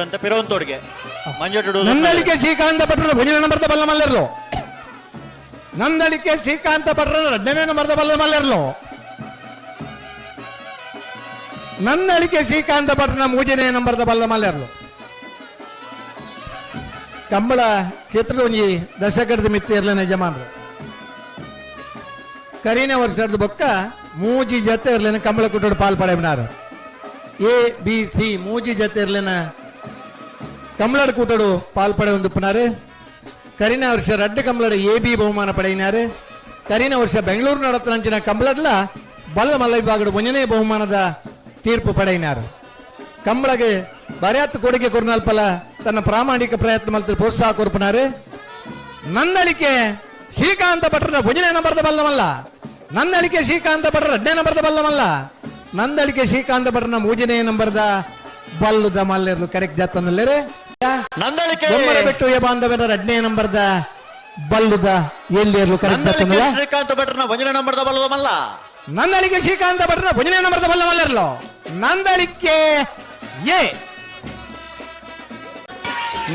ಅಂತ ಪಿರವಂತೋಡ್ಗೆ ಮಂಜೋಟುಡು ನಂದಳಿಕೆ ಶ್ರೀಕಾಂತ ಭಟ್ರ ಭುಜನ ನಂಬರ್ದ ಬಲ್ಲ ಮಲ್ಲರ್ಲು ನಂದಳಿಕೆ ಶ್ರೀಕಾಂತ ಭಟ್ರ ಎರಡನೇ ನಂಬರ್ದ ಬಲ್ಲ ಮಲ್ಲರ್ಲು ನಂದಳಿಕೆ ಶ್ರೀಕಾಂತ ಭಟ್ರನ ಮೂಜನೇ ನಂಬರ್ದ ಬಲ್ಲ ಮಲ್ಲರ್ಲು ಕಂಬಳ ಕ್ಷೇತ್ರದ ಒಂಜಿ ದಶಕದ ಮಿತ್ತಿ ಇರ್ಲಿನ ಯಜಮಾನರು ಕರೀನ ವರ್ಷದ ಬೊಕ್ಕ ಮೂಜಿ ಜತೆ ಇರ್ಲಿನ ಕಂಬಳ ಕುಟ್ಟೋಡು ಪಾಲ್ ಪಡೆಬಿನಾರು ಎ ಬಿ ಸಿ ಮೂಜಿ ಜತೆ ಇರ್ಲಿನ ಕಮಲಡ್ ಕೂಟಡು ಪಾಲ್ಪಡೆ ಹೊಂದಿಪ್ಪನಾರು ಕರಿನ ವರ್ಷ ರಡ್ಡು ಕಮಲಡ್ ಎ ಬಿ ಬಹುಮಾನ ಪಡೆಯಿನಾರು ಕರಿನ ವರ್ಷ ಬೆಂಗಳೂರು ನಡತನಂಚಿನ ಕಂಬಳಡ್ಲ ಬಲ್ಲ ಮಲ್ಲ ವಿಭಾಗದ ಒಂದನೇ ಬಹುಮಾನದ ತೀರ್ಪು ಪಡೆಯಿನಾರು ಕಂಬಳಗೆ ಬರ್ಯಾತ್ ಕೊಡುಗೆ ಕೊರ್ನಾಲ್ಪಲ ತನ್ನ ಪ್ರಾಮಾಣಿಕ ಪ್ರಯತ್ನ ಮಲ್ತ ಪ್ರೋತ್ಸಾಹ ಕೊರ್ಪನಾರು ನಂದಳಿಕೆ ಶ್ರೀಕಾಂತ ಭಟ್ರ ಭುಜನೇ ನಂಬರ್ದ ಬಲ್ಲಮಲ್ಲ ನಂದಳಿಕೆ ಶ್ರೀಕಾಂತ ಭಟ್ರ ಎರಡನೇ ನಂಬರ್ದ ಬಲ್ಲಮಲ್ಲ ನಂದಳಿಕೆ ಶ್ರೀಕಾಂತ ಭಟ್ರನ ಮೂಜನೇ ನಂಬರ್ದ ಬಲ್ಲುದ ಮಲ್ಲೆರ್ಲು ಕರೆಕ್ಟ್ ಜಾತನಲ್ಲೇ ನಂದಳಿಕೆ ಬಿಟ್ಟು ಬಾಂಧವ್ಯರ ಎರಡನೇ ನಂಬರ್ದ ಬಲ್ಲುದ ಎಲ್ಲಿರ್ಲು ಕರೆಕ್ಟ್ ಜಾತನಲ್ಲ ಶ್ರೀಕಾಂತ ಭಟ್ರನ ಭಜನೆ ನಂಬರ್ದ ಬಲ್ಲಮಲ್ಲ ನಂದಳಿಕೆ ಶ್ರೀಕಾಂತ ಭಟ್ರನ ಭುಜನೇ ನಂಬರ್ದ ಬಲ್ಲಮಲ್ಲೆರ್ಲು ನಂದಳಿಕೆ ಎ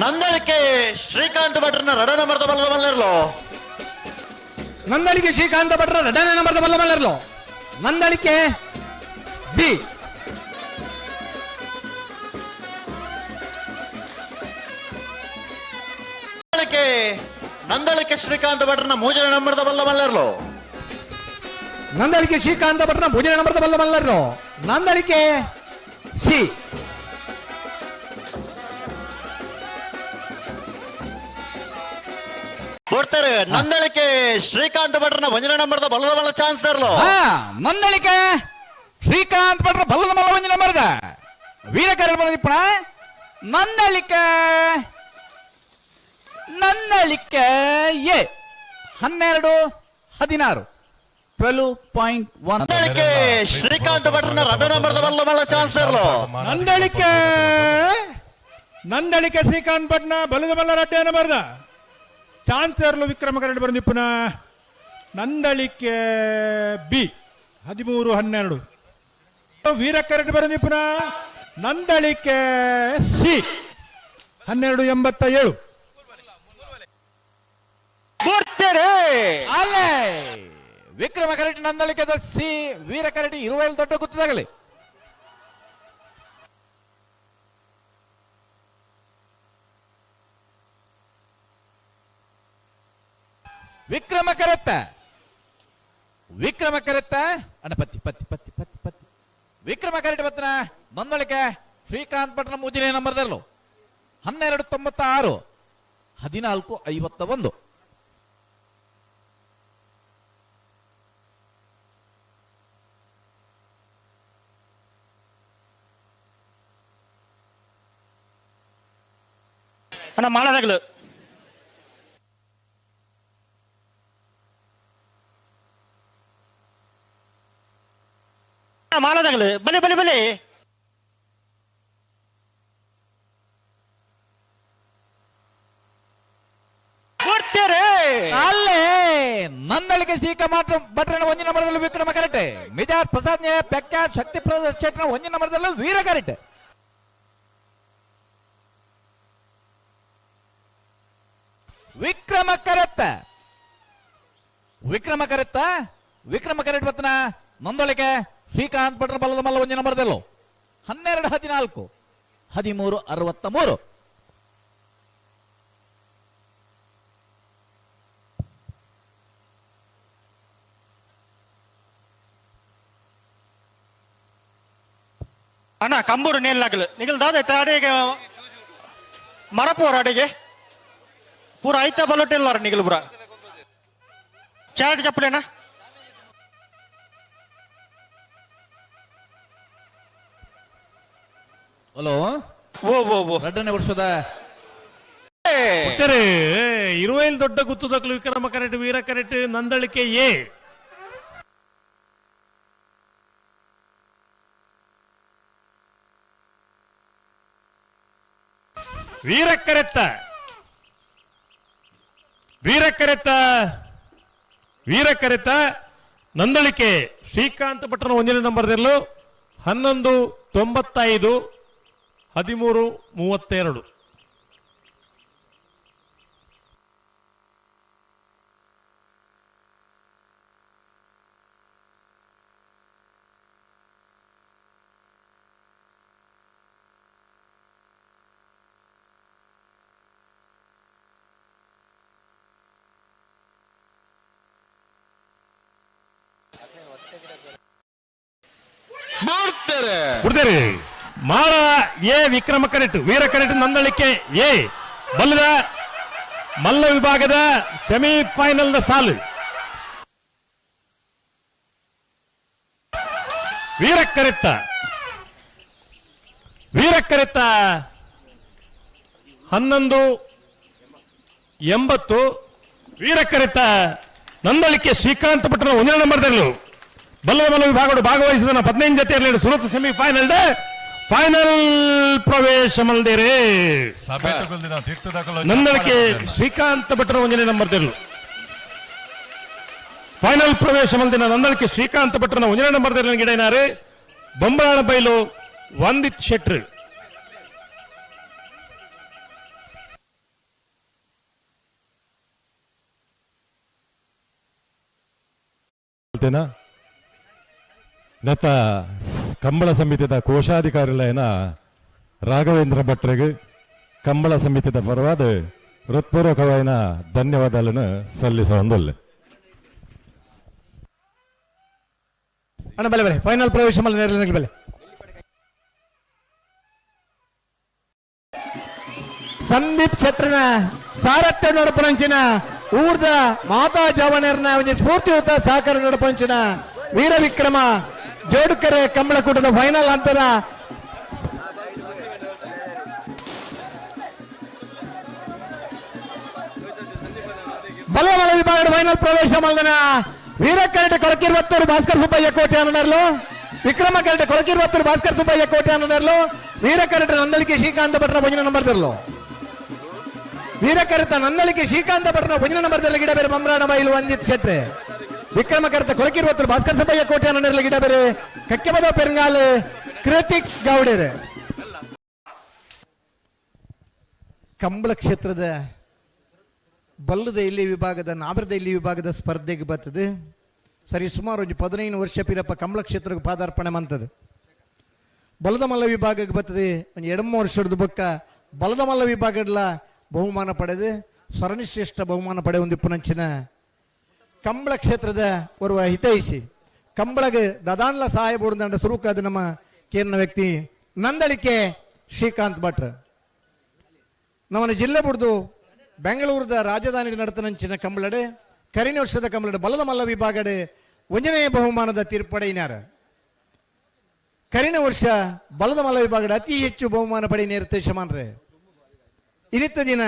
ನಂದಳಿಕೆ ಶ್ರೀಕಾಂತ ಭಟ್ರನ ರಡ ನಂಬರ್ದ ಬಲ್ಲಮಲ್ಲೆರ್ಲು ನಂದಳಿಕೆ ಶ್ರೀಕಾಂತ ಭಟ್ರ ಎರಡನೇ ನಂಬರ್ದ ಬಲ್ಲಮಲ್ಲೆರ್ಲು ನಂದಳಿಕೆ ಬಿ ನಂದಳಿಕೆ ಶ್ರೀಕಾಂತ ಭಟ್ರನ ಮೂಜನೆ ನಂಬರ್ದ ಬಲ್ಲಮಲ್ಲೆರ್ಲು ನಂದಳಿಕೆ ಶ್ರೀಕಾಂತ ಭಟ್ರನ ಭುಜನ ನಂಬರ್ದ ಬಲ್ಲಮಲ್ಲೆರ್ಲು ನಂದಳಿಕೆ ಸಿ ಕೊಡ್ತಾರೆ ನಂದಳಿಕೆ ಶ್ರೀಕಾಂತ ಭಟ್ರನ ಭಜನೆ ನಂಬರ್ದ ಬಲ್ಲದ ಬಲ್ಲ ಚಾನ್ಸ್ ಇರ್ಲು ನಂದಳಿಕೆ ಶ್ರೀಕಾಂತ್ ಭಟ್ರ ಬಲ್ಲದ ಮಲ್ಲ ಒಂಜಿ ನಂಬರ್ದ ವೀರಕರ ಬಂದಿಪ್ಪಣ ನಂದಳಿಕೆ ನಂದಳಿಕೆ ಎ 12-16 12.1 ನಂದಳಿಕೆ ಶ್ರೀಕಾಂತ ಭಟ್ರನ ರಡ ನಂಬರ್ದ ಬಲ್ಲ ಬಲ್ಲ ಚಾನ್ಸ್ ಇರ್ಲು ನಂದಳಿಕೆ ಶ್ರೀಕಾಂತ್ ಭಟ್ನ ಬಲದ ಬಲ್ಲ ರಡ್ಡೆ ಬರ್ದ ಚಾನ್ಸರ್ಲು ವಿಕ್ರಮ ಕರಡು ಬಂದಿಪ್ಪನ ನಂದಳಿಕೆ ಬಿ 13-12 ವೀರ ಕರಡು ಬಂದಿಪ್ಪನ ನಂದಳಿಕೆ ಸಿ 1287 ಅಲ್ಲೇ ವಿಕ್ರಮ ಕರಟಿ ನಂದಳಿಕೆದ ಸಿ ವೀರ ಕರಟಿ ಇರುವೆಲ್ ದೊಡ್ಡ ಗುತ್ತದಾಗಲಿ ವಿಕ್ರಮ ಕರೆತ್ತ ಅಣ್ಣ ಪತ್ತಿ ವಿಕ್ರಮ ಕರೆಟ್ ಬತ್ತನ ನಂದಳಿಕೆ ಶ್ರೀಕಾಂತ್ ಭಟ್ನ ಮೂಜನೇ ನಂಬರ್ದಲ್ಲೂ 1296 1451 ಅಣ್ಣ ಮಾಲದಗಳು ಮಾಲದಗಳು ಬಲೆ ಬಲೆ ಬಲೆ ಅಲ್ಲೇ ನಂದಳಿಕೆ ಶ್ರೀಕಾಂತ್ ಭಟ್ರನ ಒಂಜಿ ನಂಬರ್ದಲ್ಲೂ ವಿಕ್ರಮ ಕರೆಟ್ ಮಿಜಾಜ್ ಪ್ರಸಾದ್ ಪೆಕ್ಕ ಶಕ್ತಿ ಪ್ರಸಾದ್ ಶೆಟ್ನ ಒಂಜಿ ನಂಬರ್ದಲ್ಲೂ ವೀರ ಕರೆಟ್ ವಿಕ್ರಮ ಕರೆಟ್ ಬತ್ತನ ನಂದಳಿಕೆ ಶ್ರೀಕಾಂತ್ ಭಟ್ರ ಬಲ್ಲದ ಮಲ್ಲ ಒಂಜಿ ನಂಬರ್ದಲ್ಲೂ 12-14 1363 ಅಣ್ಣ ಕಂಬೂರು ನೇಲ್ಲಾಗಲು ನಿಗಲ್ ದಾದ ಅಡಿಗೆ ಮರಪೂರ ಅಡಿಗೆ ಪೂರ ಐತ ಬಲೋಟೆಲ್ಲಾರ ನಿಗಲ್ ಪೂರ ಚಾಟ್ ಚಪ್ಪಲೇನಾ ಹಲೋ ಓ ಎರಡನೇ ವರ್ಷದ ಇರುವೆಲ್ ದೊಡ್ಡ ಗುತ್ತದಕ್ಕಲು ವಿಕ್ರಮ ಕರೆಟ್ ವೀರ ಕರೆಟ್ ನಂದಳಿಕೆ ಎ ವೀರಕರೆತ ನಂದಳಿಕೆ ಶ್ರೀಕಾಂತ್ ಭಟ್ರನ ಒಂದನೇ ನಂಬರ್ದಲ್ಲೂ 1195 13-32. ಬಿಡ್ತೇರಿ ಮಾಳ ಎ ವಿಕ್ರಮ ಕರೆಟ್ ವೀರ ಕರೆಟ್ ನಂದಳಿಕೆ ಎ ಬಲ್ಲದ ಮಲ್ಲ ವಿಭಾಗದ ಸೆಮಿಫೈನಲ್ ಸಾಲು ವೀರ ಕರೆತ್ತ 11-80 ವೀರ ಕರೆತ್ತ ನಂದಳಿಕೆ ಶ್ರೀಕಾಂತ್ ಭಟ್ರ 1 ನಂಬರ್ದಲ್ಲೂ ಬಲ್ಲದ ವಿಭಾಗಗಳು ಭಾಗವಹಿಸಿದ 15 ಜೊತೆಯಲ್ಲಿ ಸುರತ ಸೆಮಿಫೈನಲ್ ಫೈನಲ್ ಪ್ರವೇಶ ಮಲ್ದೇರೆ ನಂದಳಿಕೆ ಶ್ರೀಕಾಂತ್ ಭಟ್ರ 1 ನಂಬರ್ದಲ್ಲೂ ಫೈನಲ್ ಪ್ರವೇಶ ಮಲ್ದಿನ ನಂದಳಿಕೆ ಶ್ರೀಕಾಂತ್ ಭಟ್ರನ 1 ನಂಬರ್ದಲ್ಲಿ ಗಿಡನಾರೆ ಬೊಂಬರಾಣ ಬೈಲು ವಂದಿತ್ ಶೆಟ್ರ್ ನೆತ್ತ ಕಂಬಳ ಸಮಿತಿದ ಕೋಶಾಧಿಕಾರಿಗಳೇನ ರಾಘವೇಂದ್ರ ಭಟ್ರಿಗೆ ಕಂಬಳ ಸಮಿತಿದ ಪರವಾದ ಹೃತ್ಪೂರ್ವಕವಾದ ಧನ್ಯವಾದಗಳನ್ನು ಸಲ್ಲಿಸೊಂದೊಲ್ಲೆ ಅಣ್ಣ ಬೆಲೆ ಫೈನಲ್ ಪ್ರವೇಶ ಬೆಲೆ ಸಂದೀಪ್ ಶೆಟ್ರನ ಸಾರಥ್ಯ ನಡಪಂಚಿನ ಊರ್ದ ಮಾತಾ ಜವನರ್ನ ಒಂದು ಸ್ಫೂರ್ತಿಯುತ ಸಹಕಾರ ನಡಪಂಚಿನ ವೀರ ವಿಕ್ರಮ ಜೋಡುಕೆರೆ ಕಂಬಳಕೂಟದ ಫೈನಲ್ ಹಂತದ ಬಲಮಲ ವಿಭಾಗದ ಫೈನಲ್ ಪ್ರವೇಶ ಮಲ್ದನ ವೀರ ಕರೆಟ್ ಕೊಳಕಿರುವತ್ತೂರು ಭಾಸ್ಕರ್ ಸುಬ್ಬಯ್ಯ ಕೋಟೆ ಅನ್ನರ್ಲು ವಿಕ್ರಮ ಕರೆಟ್ ಕೊಳಕಿರುವತ್ತೂರು ಭಾಸ್ಕರ್ ಸುಬ್ಬಯ್ಯ ಕೋಟೆ ಅನ್ನರ್ಲು ವೀರ ಕರೆಟ್ ನಂದಳಿಕೆ ಶ್ರೀಕಾಂತ ಭಟ್ರ 1 ನಂಬರ್ದರ್ಲು ವೀರ ಕರೆತ ನಂದಳಿಕೆ ಶ್ರೀಕಾಂತ ಭಟ್ರನ 1 ನಂಬರ್ದಲ್ಲಿ ಗಿಡ ಬೇರೆ ಬೊಂಬರಾಣ ಬೈಲು ವಂದಿತ್ ಶೆಟ್ರೆ ವಿಕ್ರಮ ಕರೆತ ಕೊಳಕಿರುವತ್ತೂರು ಭಾಸ್ಕರ್ ಸುಬ್ಬಯ್ಯ ಕೋಟೆ ಅನ್ನರ್ಲಿ ಗಿಡ ಬೇರೆ ಕಕ್ಕೆಬದ ಪೆರಂಗಾಲ್ ಕೃತಿಕ್ ಗೌಡರ್ ಕಂಬಳ ಕ್ಷೇತ್ರದ ಬಲ್ಲದ ಇಲ್ಲಿ ವಿಭಾಗದ ನಾಬರದ ಇಲ್ಲಿ ವಿಭಾಗದ ಸ್ಪರ್ಧೆಗೆ ಬರ್ತದೆ ಸರಿ ಸುಮಾರು 15 ವರ್ಷ ಪಿರಪ್ಪ ಕಂಬಳ ಕ್ಷೇತ್ರಕ್ಕೆ ಪಾದಾರ್ಪಣೆ ಮಂತದೆ ಬಲದ ಮಲ್ಲ ವಿಭಾಗಕ್ಕೆ ಬರ್ತದೆ ಒಂದು 2 ವರ್ಷದ ಬೊಕ್ಕ ಬಲದ ಮಲ್ಲ ವಿಭಾಗಡ್ಲ ಬಹುಮಾನ ಪಡೆದು ಸರಣಿಶ್ರೇಷ್ಠ ಬಹುಮಾನ ಪಡೆ ಒಂದು ಪುನಂಚಿನ ಕಂಬಳ ಕ್ಷೇತ್ರದ ಓರ್ವ ಹಿತೈಷಿ ಕಂಬಳಗೆ ದದಾನ್ಲ ಸಹಾಯ ಬೋರ್ದಂಡ ಸುರುಕಾದ ನಮ್ಮ ಕೇರ್ನ ವ್ಯಕ್ತಿ ನಂದಳಿಕೆ ಶ್ರೀಕಾಂತ್ ಭಟ್ರ ನಮ್ಮನ್ನು ಜಿಲ್ಲೆ ಬಿಡ್ದು ಬೆಂಗಳೂರದ ರಾಜಧಾನಿ ನಡತನಂಚಿನ ಕಂಬಳಡೆ ಕರಿನ ವರ್ಷದ ಕಂಬಳಡೆ ಬಲದ ಮಲ್ಲ ವಿಭಾಗಡೆ 1ನೇ ಬಹುಮಾನದ ತೀರ್ಪಡೆಯಿನಾರ ಕರಿನ ವರ್ಷ ಬಲದ ಮಲ್ಲ ವಿಭಾಗಡೆ ಅತಿ ಹೆಚ್ಚು ಬಹುಮಾನ ಪಡೆ ನೇರ್ತೇಶಮಾನ್ರೆ ಇನಿತ್ತ ದಿನ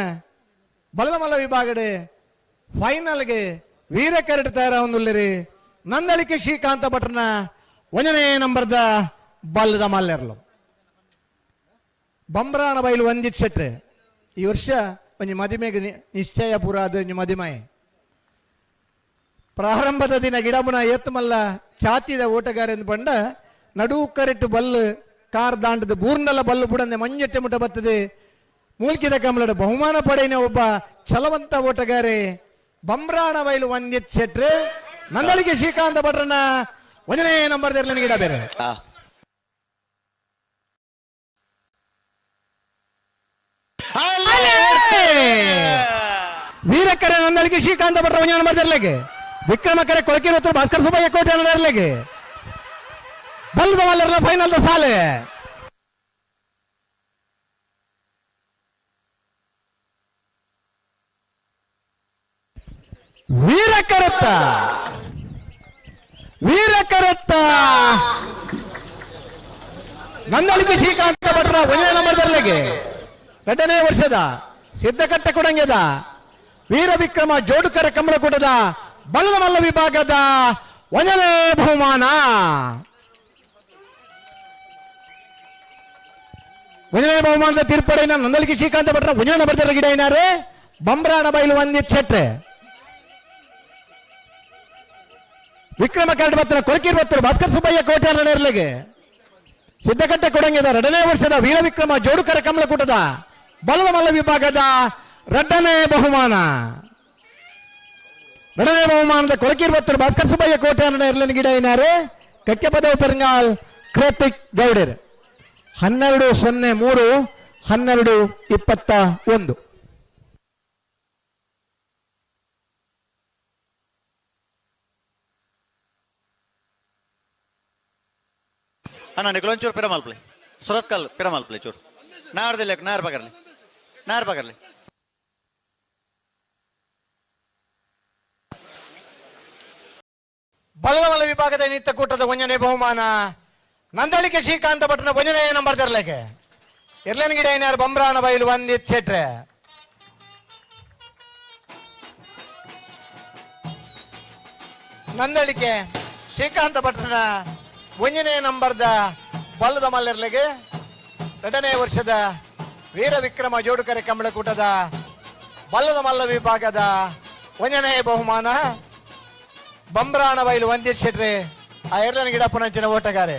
ಬಲದ ಮಲ್ಲ ವಿಭಾಗಡೆ ಫೈನಲ್ಗೆ ವೀರ ಕರೆಟ್ ತಯಾರ ಹೊಂದಿರಿ ನಂದಳಿಕೆ ಶ್ರೀಕಾಂತ ಭಟ್ರನ 1ನೇ ನಂಬರ್ದ ಬಲ್ಲದ ಮಲ್ಲೆರ್ಲು ಬೊಂಬರಾಣ ಬೈಲು ವಂದಿತ್ ಶೆಟ್ರೆ ಈ ವರ್ಷ ಒಂದು ಮದಿಮೆಗೆ ನಿಶ್ಚಯ ಪೂರ ಅದು ಮದಿಮೆ ಪ್ರಾರಂಭದ ದಿನ ಗಿಡಮುನ ಎತ್ತಮಲ್ಲ ಚಾತಿದ ಓಟಗಾರ ಎಂದು ಬಂಡ ನಡು ಕರೆಟ್ಟು ಬಲ್ಲು ಕಾರ್ ದಾಂಡದ ಬೂರ್ನಲ್ಲ ಬಲ್ಲು ಬುಡಂದೆ ಮಂಜಟ್ಟೆ ಮುಟ್ಟ ಬರ್ತದೆ ಮೂಲ್ಕಿದ ಕಮಲಡ ಬಹುಮಾನ ಪಡೆಯಿನ ಒಬ್ಬ ಛಲವಂತ ಓಟಗಾರೆ ಬೊಂಬರಾಣ ಬೈಲು ವಂದಿತ್ ಶೆಟ್ರೆ ನಂದಳಿಕೆ ಶ್ರೀಕಾಂತ ಭಟ್ರನ 1ನೇ ನಂಬರ್ದಲ್ಲಿ ಗಿಡ ಬೇರೆ ವೀರಕರೆ ನಂದಳಿಕೆ ಶ್ರೀಕಾಂತ ಭಟ್ರ 1 ನಂಬರ್ದಲ್ಲಿಗೆ ವಿಕ್ರಮ ಕರೆ ಕೊಳಕಿರುವತ್ತೂರು ಭಾಸ್ಕರ್ ಸುಬ್ಬಯ್ಯ ಕೋಟೆ ಅನ್ನೋರ್ಲೆಗೆ ಬಲ್ಲದ ಮಲ್ಲರ್ನ ಫೈನಲ್ ಸಾಲೆ ವೀರಕರತ್ತ ನಂದಳಿಕೆ ಶ್ರೀಕಾಂತ ಭಟ್ರ 1ನೇ ನಂಬರ್ದಲ್ಲಿಗೆ 2ನೇ ವರ್ಷದ ಸಿದ್ಧಕಟ್ಟ ಕೊಡಂಗೆದ ವೀರ ವಿಕ್ರಮ ಜೋಡುಕರೆ ಕಂಬಳಕೂಟದ ಬಲ್ಲದ ಮಲ್ಲ ವಿಭಾಗದ 1ನೇ ಬಹುಮಾನ 1ನೇ ಬಹುಮಾನದ ತೀರ್ಪಡೆಯ ನಂದಳಿಕೆ ಶ್ರೀಕಾಂತ ಭಟ್ರ 1ನೇ ನಂಬರ್ದಲ್ಲಿ ಗಿಡ ಏನಾರೆ ಬೊಂಬರಾಣ ಬೈಲು ವಂದಿತ್ ಶೆಟ್ರೆ ವಿಕ್ರಮ ಕರೆಟ್ ಭಟ್ರ ಕೊಳಕಿರುವತ್ತೂರು ಭಾಸ್ಕರ್ ಸುಬ್ಬಯ್ಯ ಕೋಟೆ ಅನ್ನರ್ಲೆಗೆ ಸಿದ್ದಕಟ್ಟೆ ಕೊಡಂಗಿದ 2ನೇ ವರ್ಷದ ವೀರವಿಕ್ರಮ ಜೋಡುಕರ ಕಮಲಕೂಟದ ಬಲದ ಮಲ್ಲ ವಿಭಾಗದ 2ನೇ ಬಹುಮಾನ. 2ನೇ ಬಹುಮಾನದ ಕೊಳಕಿರುವತ್ತರು ಭಾಸ್ಕರ್ ಸುಬ್ಬಯ್ಯ ಕೋಟೆ ಎರಲನ ಗಿಡ ಏನಾರೆ ಕಕ್ಕೆ ಪದವು ಪೆರಂಗಾಲ್ ಕೃತಿಕ್ ಗೌಡರ್ 12-03 12-21. ಅಣ್ಣ ನಿಖಲೊಂಚೂರು ಪಿರಮಾಲ್ಪ್ಲೆ ಸುರತ್ಕಲ್ ಪಿರಮಾಲ್ಪ್ಲೆ ಚೂರು ನಾಡ್ದಿಲ್ಲ ನಾರ್ ಪಕರ್ಲಿ ಬಲದ ಮಲ್ಲ ವಿಭಾಗದ ನಿತ್ಯ ಕೂಟದ 1ನೇ ಬಹುಮಾನ ನಂದಳಿಕೆ ಶ್ರೀಕಾಂತ ಭಟ್ನ 1ನೇ ನಂಬರ್ ತರಲಿಕ್ಕೆ ಇರ್ಲನ್ ಗಿಡ ಏನಾರು ಬಂಬ್ರಾಣ ಬೈಲು ಒಂದಿತ್ ಸೆಟ್ರೆ ನಂದಳಿಕೆ ಶ್ರೀಕಾಂತ ಭಟ್ನ 1ನೇ ನಂಬರ್ದ ಬಲದ ಮಲ್ಲರ್ಲೆಗೆ 2ನೇ ವರ್ಷದ ವೀರ ವಿಕ್ರಮ ಜೋಡುಕರೆ ಕಮಲಕೂಟದ ಬಲ್ಲದ ಮಲ್ಲ ವಿಭಾಗದ 1ನೇ ಬಹುಮಾನ ಬಂಬ್ರಾಣ ಬೈಲು ಒಂದಿತ್ ಶೆಟ್ರೆ ಆ ಎರಡನೇ ಗಿಡ ಪುನಂಚಿನ ಓಟಗಾರೆ.